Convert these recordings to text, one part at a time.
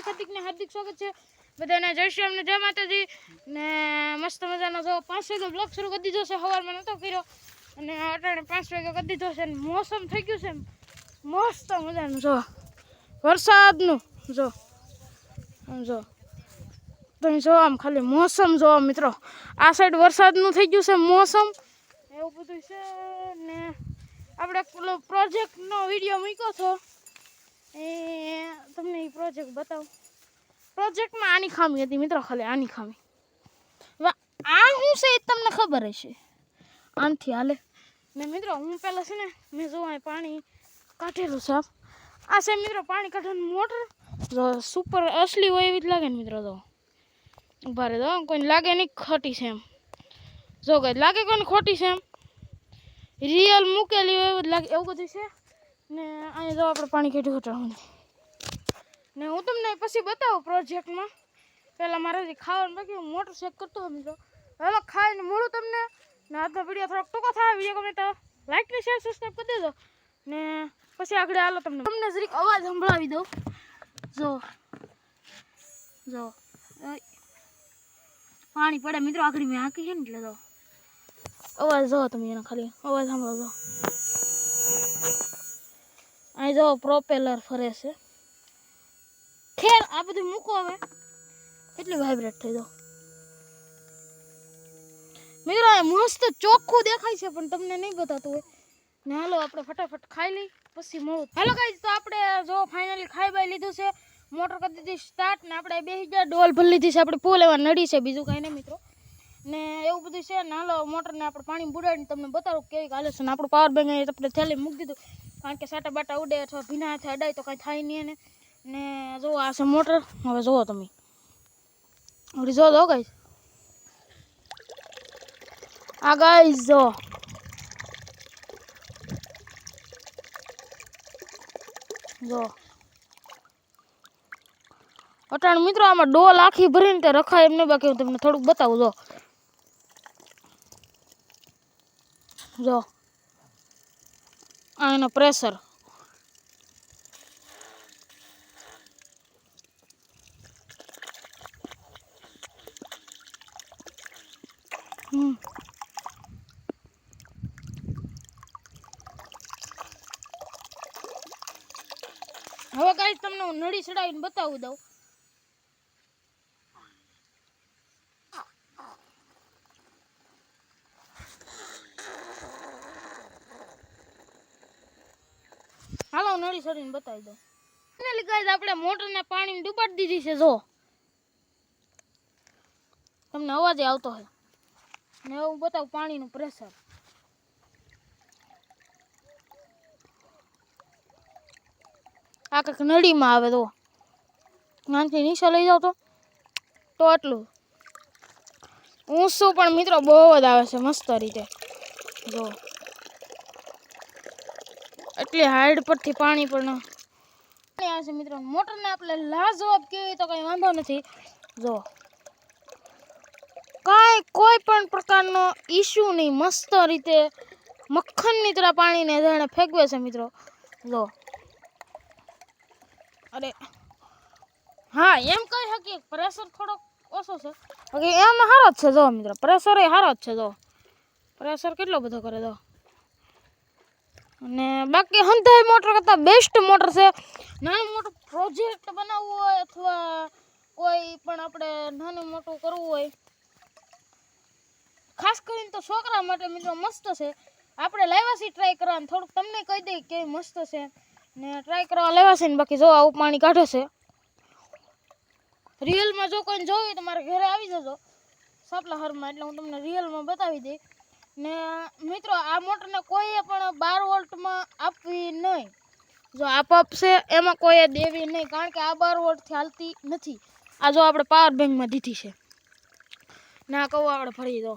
હાર્દિક સ્વાગત છે બધાને જય શ્રી રામ ને જય માતાજી ને મસ્ત મજાનો જો 5 વાગે બ્લોગ શરૂ કરી દીધો છે સવારમાં નતો કર્યો અને અટાણે 5 વાગે કરી દીધો છે અને મોસમ થઈ ગયું છે મસ્ત મજાનું જો વરસાદનું જો તમે જો આમ ખાલી મોસમ જો મિત્રો આ સાઈડ વરસાદનું થઈ ગયું છે મોસમ એવું બધું છે ને આપણે પેલો પ્રોજેક્ટનો વિડીયો મૂક્યો હતો એ તમને એ પ્રોજેક્ટ બતાવું પ્રોજેક્ટમાં આની ખામી હતી મિત્રો ખાલી આની ખામી હવે આ શું છે એ તમને ખબર હશે આનથી હાલે ને મિત્રો હું પહેલાં છે ને મેં જોવા પાણી કાઢેલું સાફ આ છે મિત્રો પાણી કાઢવાનું મોટર જો સુપર અસલી હોય એવી જ લાગે ને મિત્રો જો ઉભા રહે તો કોઈને લાગે નહીં ખોટી છે એમ જો કઈ લાગે કોઈને ખોટી છે એમ રિયલ મૂકેલી હોય એવું જ લાગે એવું બધું છે ને અહીંયા જો આપણે પાણી કાઢ્યું ઘટાડવાનું ને હું તમને પછી બતાવું પ્રોજેક્ટમાં પહેલાં મારાથી ખાવાનું બાકી હું મોટર ચેક કરતો હોય મિત્રો હવે ખાઈને મળું તમને ને આજનો વિડીયો થોડોક ટૂંકો થાય વિડીયો ગમે તો લાઈક ને શેર સબસ્ક્રાઈબ કરી દેજો ને પછી આગળ હાલો તમને જરીક અવાજ સંભળાવી દઉં જો પાણી પડે મિત્રો આગળ મેં હાંકી છે ને એટલે જો અવાજ જો તમે એના ખાલી અવાજ સાંભળો જો અહીં જો પ્રોપેલર ફરે છે ખેર આ બધું મૂકો હવે કેટલી વાઇબ્રેટ થઈ દો મિત્રો આ મસ્ત ચોખ્ખું દેખાય છે પણ તમને નહીં બતાતું હોય ને હાલો આપણે ફટાફટ ખાઈ લઈ પછી મળું હાલો ગાઈસ તો આપણે જો ફાઇનલી ખાઈ બાઈ લીધું છે મોટર કરી દીધી સ્ટાર્ટ ને આપણે બેસી ગયા ડોલ ભરી લીધી છે આપણે પોલ એવા નડી છે બીજું કાંઈ નહીં મિત્રો ને એવું બધું છે ને હાલો મોટરને આપણે પાણી બુડાડીને તમને બતાવું કેવી હાલે છે ને આપણું પાવર બેંક આપણે થેલી મૂકી દીધું કારણ કે સાટા બાટા ઉડે અથવા ભીના હાથે અડાય તો કાંઈ થાય નહીં એને ને જો આ છે મોટર હવે જુઓ તમે હવે જો ગાઈસ આ ગાઈસ જો અટાણ મિત્રો આમાં ડોલ આખી ભરીને તે રખાય એમને બાકી હું તમને થોડુંક બતાવું જો આ એનો પ્રેશર હવે ગાઈસ તમને હું નળી ચડાવીને બતાવું દઉં હાલો નળી ચડીને બતાવી દઉં ફાઇનલી ગાઈસ આપણે મોટરને પાણી ડૂબાડી દીધી છે જો તમને અવાજ આવતો હોય ને હું બતાવું પાણીનું પ્રેશર આ કંઈક નળીમાં આવે તો નાનથી નીચે લઈ જાવ તો આટલું ઊંચું પણ મિત્રો બહુ જ આવે છે મસ્ત રીતે જો એટલી હાઈટ પરથી પાણી પણ આવે છે મિત્રો મોટરને આપણે લાજવાબ કેવી તો કંઈ વાંધો નથી જો કોઈ પણ પ્રકારનો ઇશ્યુ નહીં મસ્ત રીતે મક્ખનની તરફ પાણીને જાણે ફેંકવે છે મિત્રો જો અરે હા એમ કહી શકીએ પ્રેશર થોડોક ઓછો છે બાકી એમ સારો જ છે જો મિત્રો પ્રેશર એ સારો જ છે જો પ્રેશર કેટલો બધો કરે જો અને બાકી હંધાઈ મોટર કરતાં બેસ્ટ મોટર છે નાનું મોટું પ્રોજેક્ટ બનાવવું હોય અથવા કોઈ પણ આપણે નાનું મોટું કરવું હોય ખાસ કરીને તો છોકરા માટે મિત્રો મસ્ત છે આપણે લાવ્યા છીએ ટ્રાય કરવાનું થોડુંક તમને કહી દઈએ કેવી મસ્ત છે ને ટ્રાય કરવા લેવા છે ને બાકી જો આવું પાણી કાઢે છે રિયલમાં જો કોઈને જોયું તો મારે ઘરે આવી જજો સાપલા હરમાં એટલે હું તમને રિયલમાં બતાવી દઈ ને મિત્રો આ મોટરને કોઈએ પણ 12 વોલ્ટમાં આપવી નહીં જો આપશે એમાં કોઈએ દેવી નહીં કારણ કે આ 12 વોલ્ટથી હાલતી નથી આ જો આપણે પાવર બેંકમાં દીધી છે ને આ કહું આપણે ફરી દો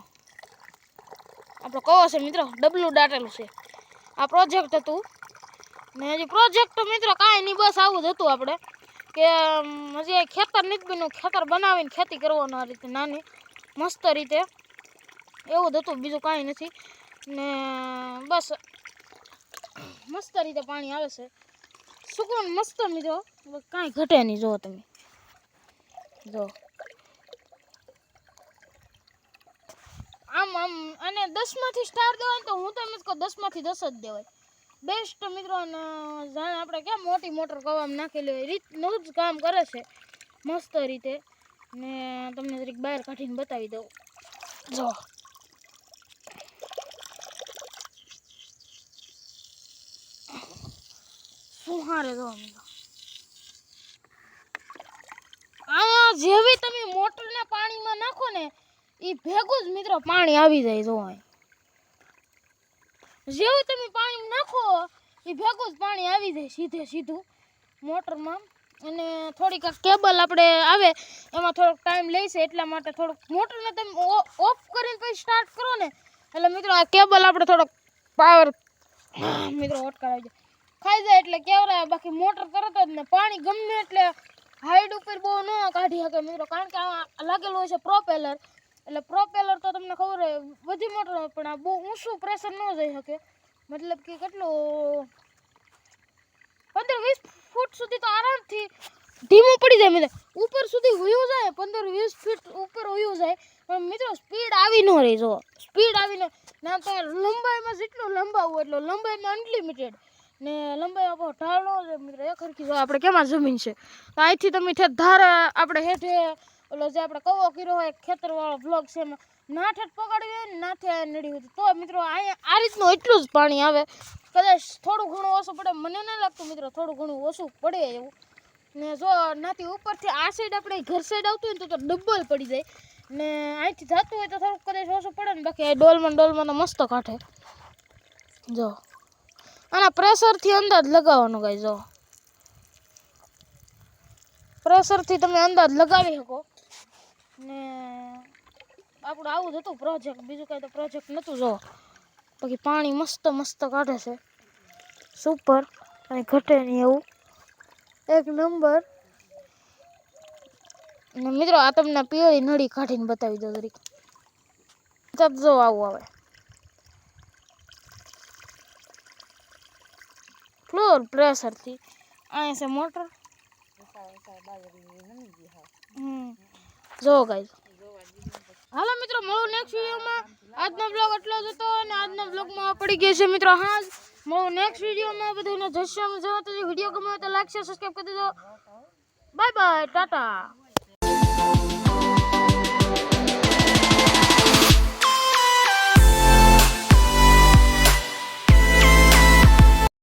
આપણો કહો છે મિત્રો ડબલું દાટેલું છે આ પ્રોજેક્ટ હતું ને હજી પ્રોજેક્ટ મિત્રો કાંઈ નહીં બસ આવું જ હતું આપણે કે હજી ખેતર નથી બન્યું ખેતર બનાવીને ખેતી કરવાનું આ રીતે નાની મસ્ત રીતે એવું જ હતું બીજું કાંઈ નથી ને બસ મસ્ત રીતે પાણી આવે છે સુકૂન મસ્ત મિત્રો કાંઈ ઘટે નહીં જો તમે જો આમ આમ અને 10 માંથી સ્ટાર દેવાય તો હું તો એમ જ કહું 10 માંથી 10 જ દેવાય બેસ્ટ મિત્રો. અને જાણે આપણે કેમ મોટી મોટર કવામાં નાખેલી હોય રીતનું જ કામ કરે છે મસ્ત રીતે. ને તમને જરીક બહાર કાઢીને બતાવી દઉં. જો શું હારે જો મિત્રો આ જેવી તમે મોટરને પાણીમાં નાખો ને એ ભેગું જ મિત્રો પાણી આવી જાય. જો જેવું તમે પાણી નાખો એ ભેગું જ પાણી આવી જાય સીધું મોટરમાં. અને થોડીક કેબલ આપણે આવે એમાં થોડોક ટાઈમ લેશે એટલા માટે થોડુંક મોટરને તમે ઓફ કરીને પછી સ્ટાર્ટ કરો ને એટલે મિત્રો આ કેબલ આપણે થોડોક પાવર મિત્રો અટકાવી જાય ખાઈ જાય એટલે કેવરાય. બાકી મોટર તરત જ ને પાણી ગમે એટલે હાઈડ ઉપર બહુ ન કાઢી શકે મિત્રો કારણ કે આ લાગેલું હોય છે પ્રોપેલર. એટલે પ્રોપેલર તો તમને ખબર હોય બધી મોટર પણ આ બહુ ઊંચું પ્રેશર ન જઈ શકે મતલબ કે કેટલું 15-20 ફૂટ સુધી તો આરામથી ધીમું પડી જાય મિત્રો. ઉપર સુધી વયું જાય 15-20 ફીટ ઉપર વયું જાય પણ મિત્રો સ્પીડ આવી ન રહી. જો સ્પીડ આવીને ના તો લંબાઈમાં જેટલું લંબાવવું એટલું લંબાઈમાં અનલિમિટેડ ને લંબાઈમાં બહુ ઢાળો છે મિત્રો. એક હરખી જો આપણે કેમાં જમીન છે તો અહીંથી તમે ઠેઠ ધાર આપણે હેઠે ઓલો જે આપણે કવો કર્યો હોય ખેતરવાળો બ્લોક છે એમાં ના ઠેઠ પકડવી હોય ને નાથે નડી હોય તો મિત્રો અહીંયા આ રીતનું એટલું જ પાણી આવે. કદાચ થોડું ઘણું ઓછું પડે મને નહીં લાગતું મિત્રો થોડું ઘણું ઓછું પડે એવું. ને જો નાથી ઉપરથી આ સાઈડ આપણે ઘર સાઈડ આવતું હોય ને તો ડબલ પડી જાય ને અહીંથી જતું હોય તો થોડુંક કદાચ ઓછું પડે ને બાકી ડોલમાં તો મસ્ત કાઢે. જો આના પ્રેશરથી અંદાજ લગાવવાનો ગાય. જો પ્રેશરથી તમે અંદાજ લગાવી શકો ને આપણું આવું જ હતું પ્રોજેક્ટ બીજું કાંઈ તો પ્રોજેક્ટ નહોતું. જો બાકી પાણી મસ્ત કાઢે છે સુપર અને ઘટે નહીં એવું એક નંબર. ને મિત્રો આ તમને પીળી નળી કાઢીને બતાવી દો જરીક. જો આવું આવે ફ્લોર પ્રેશરથી. અહીંયા છે મોટર. જો ગાઈસ હાલો મિત્રો મળું નેક્સ્ટ વિડીયોમાં. આજનો બ્લોગ એટલો જ હતો અને આજના બ્લોગમાં પડી ગઈ છે મિત્રો હા મળું નેક્સ્ટ વિડીયોમાં. બધાને જય શ્રી રામ. જો તો વિડીયો ગમે તો લાઈક શેર સબસ્ક્રાઈબ કરી દેજો. Bye bye Tata.